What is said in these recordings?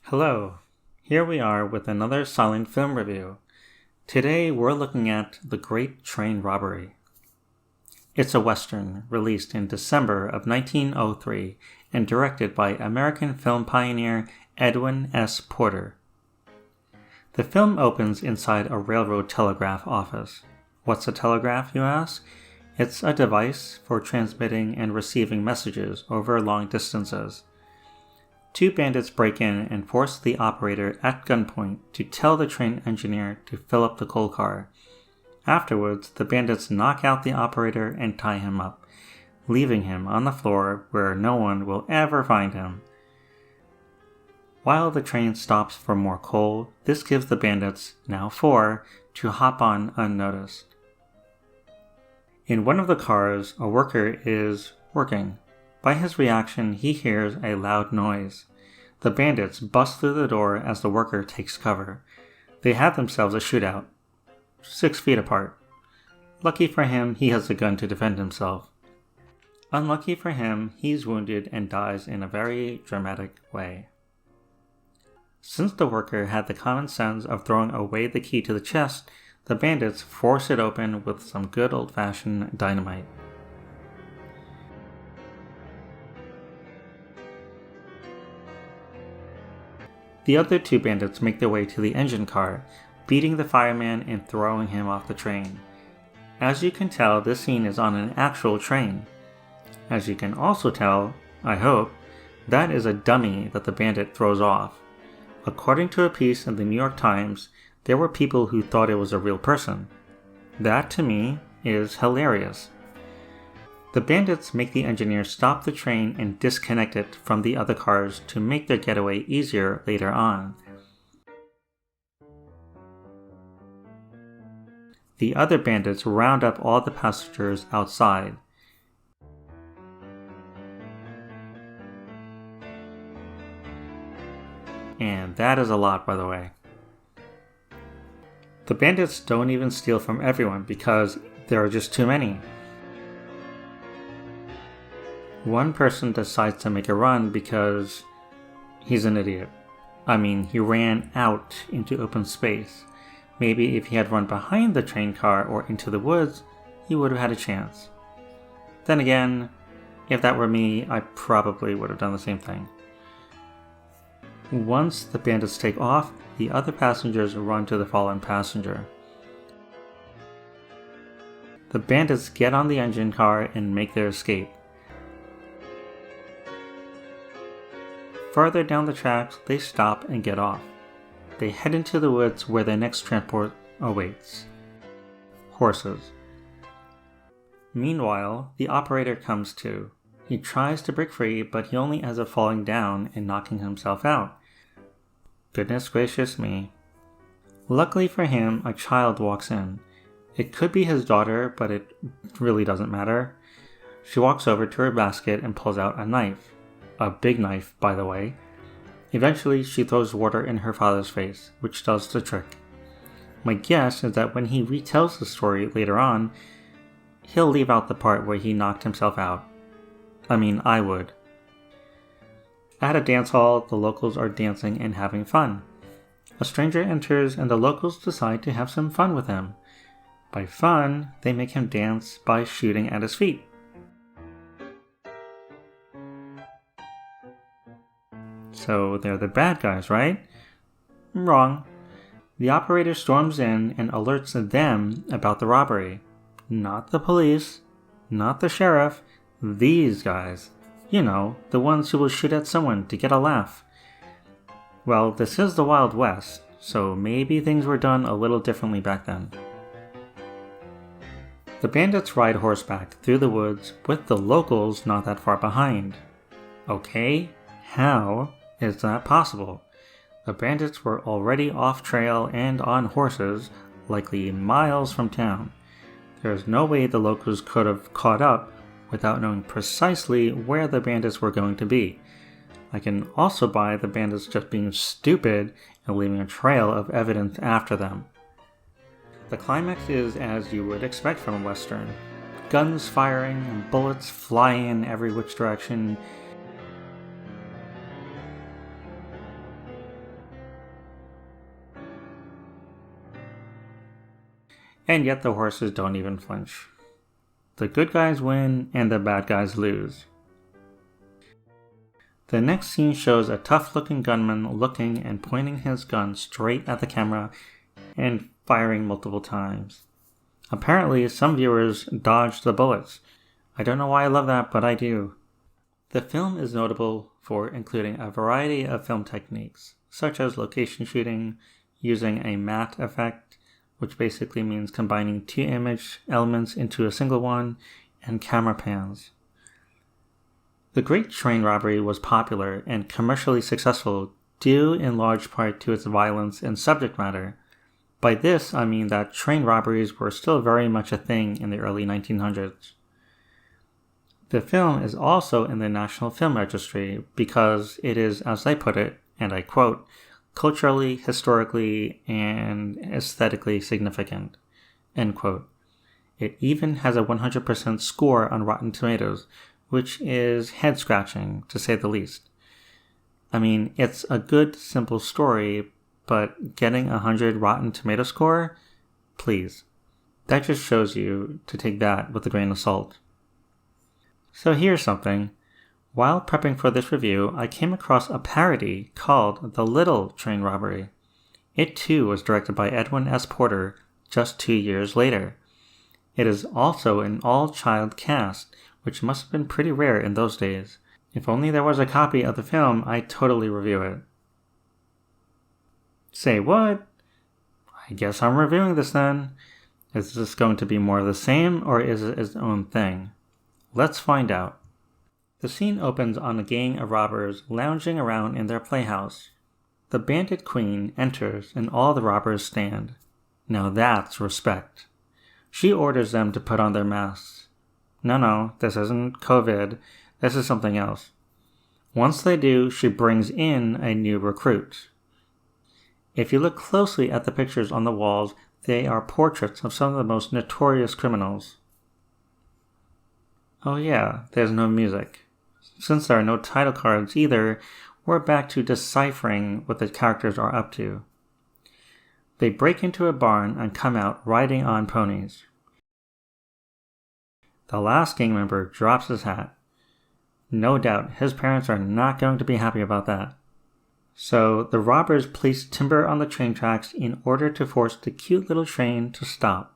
Hello, here we are with another silent film review. Today we're looking at The Great Train Robbery. It's a Western released in December of 1903 and directed by American film pioneer Edwin S. Porter. The film opens inside a railroad telegraph office. What's a telegraph, you ask? It's a device for transmitting and receiving messages over long distances. Two bandits break in and force the operator at gunpoint to tell the train engineer to fill up the coal car. Afterwards, the bandits knock out the operator and tie him up, leaving him on the floor where no one will ever find him. While the train stops for more coal, this gives the bandits, now four, to hop on unnoticed. In one of the cars, a worker is working. By his reaction, he hears a loud noise. The bandits bust through the door as the worker takes cover. They have themselves a shootout, 6 feet apart. Lucky for him, he has a gun to defend himself. Unlucky for him, he's wounded and dies in a very dramatic way. Since the worker had the common sense of throwing away the key to the chest, the bandits force it open with some good old-fashioned dynamite. The other two bandits make their way to the engine car, beating the fireman and throwing him off the train. As you can tell, this scene is on an actual train. As you can also tell, I hope, that is a dummy that the bandit throws off. According to a piece in the New York Times, there were people who thought it was a real person. That, to me, is hilarious. The bandits make the engineer stop the train and disconnect it from the other cars to make their getaway easier later on. The other bandits round up all the passengers outside. And that is a lot, by the way. The bandits don't even steal from everyone because there are just too many. One person decides to make a run because he's an idiot. I mean, he ran out into open space. Maybe if he had run behind the train car or into the woods, he would have had a chance. Then again, if that were me, I probably would have done the same thing. Once the bandits take off, the other passengers run to the fallen passenger. The bandits get on the engine car and make their escape. Further down the tracks, they stop and get off. They head into the woods where their next transport awaits. Horses. Meanwhile, the operator comes too. He tries to break free, but he only ends up falling down and knocking himself out. Goodness gracious me. Luckily for him, a child walks in. It could be his daughter, but it really doesn't matter. She walks over to her basket and pulls out a knife. A big knife, by the way. Eventually, she throws water in her father's face, which does the trick. My guess is that when he retells the story later on, he'll leave out the part where he knocked himself out. I mean, I would. At a dance hall, the locals are dancing and having fun. A stranger enters and the locals decide to have some fun with him. By fun, they make him dance by shooting at his feet. So they're the bad guys, right? Wrong. The operator storms in and alerts them about the robbery. Not the police, not the sheriff, these guys. You know, the ones who will shoot at someone to get a laugh. Well, this is the Wild West, so maybe things were done a little differently back then. The bandits ride horseback through the woods with the locals not that far behind. Okay, how is that possible? The bandits were already off trail and on horses, likely miles from town. There is no way the locals could have caught up without knowing precisely where the bandits were going to be. I can also buy the bandits just being stupid and leaving a trail of evidence after them. The climax is as you would expect from a Western. Guns firing and bullets flying in every which direction. and yet the horses don't even flinch. The good guys win and the bad guys lose. The next scene shows a tough-looking gunman looking and pointing his gun straight at the camera and firing multiple times. Apparently, some viewers dodged the bullets. I don't know why I love that, but I do. The film is notable for including a variety of film techniques, such as location shooting, using a matte effect, which basically means combining two image elements into a single one, and camera pans. The Great Train Robbery was popular and commercially successful due in large part to its violence and subject matter. By this, I mean that train robberies were still very much a thing in the early 1900s. The film is also in the National Film Registry because it is, as they put it, and I quote, culturally, historically, and aesthetically significant, end quote. It even has a 100% score on Rotten Tomatoes, which is head-scratching, to say the least. I mean, it's a good, simple story, but getting a 100 Rotten Tomato score? Please. That just shows you to take that with a grain of salt. So here's something. While prepping for this review, I came across a parody called The Little Train Robbery. It too was directed by Edwin S. Porter just 2 years later. It is also an all-child cast, which must have been pretty rare in those days. If only there was a copy of the film, I'd totally review it. Say what? I guess I'm reviewing this then. Is this going to be more of the same, or is it its own thing? Let's find out. The scene opens on a gang of robbers lounging around in their playhouse. The bandit queen enters and all the robbers stand. Now that's respect. She orders them to put on their masks. No, this isn't COVID. This is something else. Once they do, she brings in a new recruit. If you look closely at the pictures on the walls, they are portraits of some of the most notorious criminals. Oh yeah, there's no music. Since there are no title cards either, we're back to deciphering what the characters are up to. They break into a barn and come out riding on ponies. The last gang member drops his hat. No doubt his parents are not going to be happy about that. So the robbers place timber on the train tracks in order to force the cute little train to stop.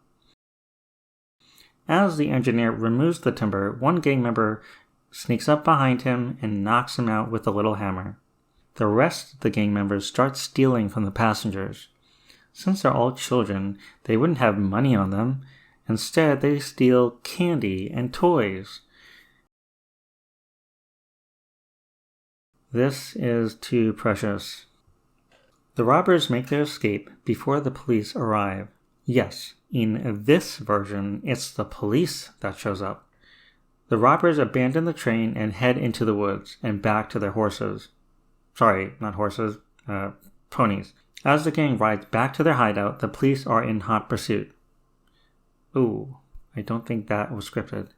As the engineer removes the timber, one gang member sneaks up behind him and knocks him out with a little hammer. The rest of the gang members start stealing from the passengers. Since they're all children, they wouldn't have money on them. Instead, they steal candy and toys. This is too precious. The robbers make their escape before the police arrive. Yes, in this version, it's the police that shows up. The robbers abandon the train and head into the woods and back to their horses. Sorry, not horses, ponies. As the gang rides back to their hideout, the police are in hot pursuit. Ooh, I don't think that was scripted.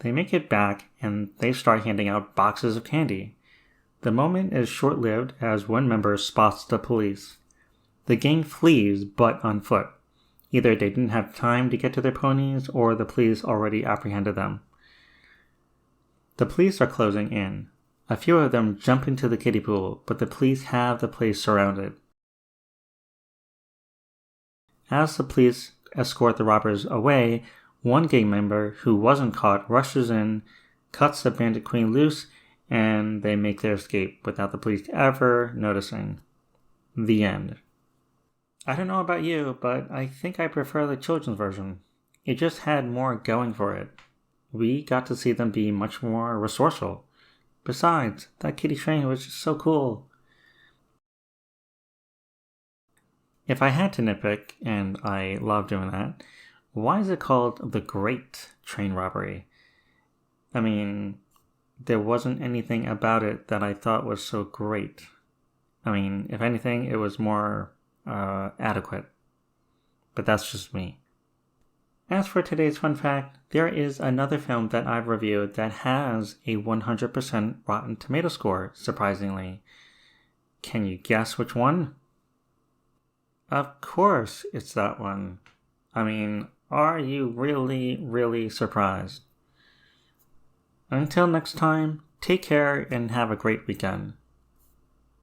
They make it back and they start handing out boxes of candy. The moment is short-lived as one member spots the police. The gang flees, but on foot. Either they didn't have time to get to their ponies or the police already apprehended them. The police are closing in. A few of them jump into the kiddie pool, but the police have the place surrounded. As the police escort the robbers away, one gang member who wasn't caught rushes in, cuts the bandit queen loose, and they make their escape without the police ever noticing. The end. I don't know about you, but I think I prefer the children's version. It just had more going for it. We got to see them be much more resourceful. Besides, that kiddie train was just so cool. If I had to nitpick, and I love doing that, why is it called the Great Train Robbery? I mean, there wasn't anything about it that I thought was so great. I mean, if anything, it was more adequate. But that's just me. As for today's fun fact, there is another film that I've reviewed that has a 100% Rotten Tomato score, surprisingly. Can you guess which one? Of course it's that one. I mean, are you really, really surprised? Until next time, take care and have a great weekend.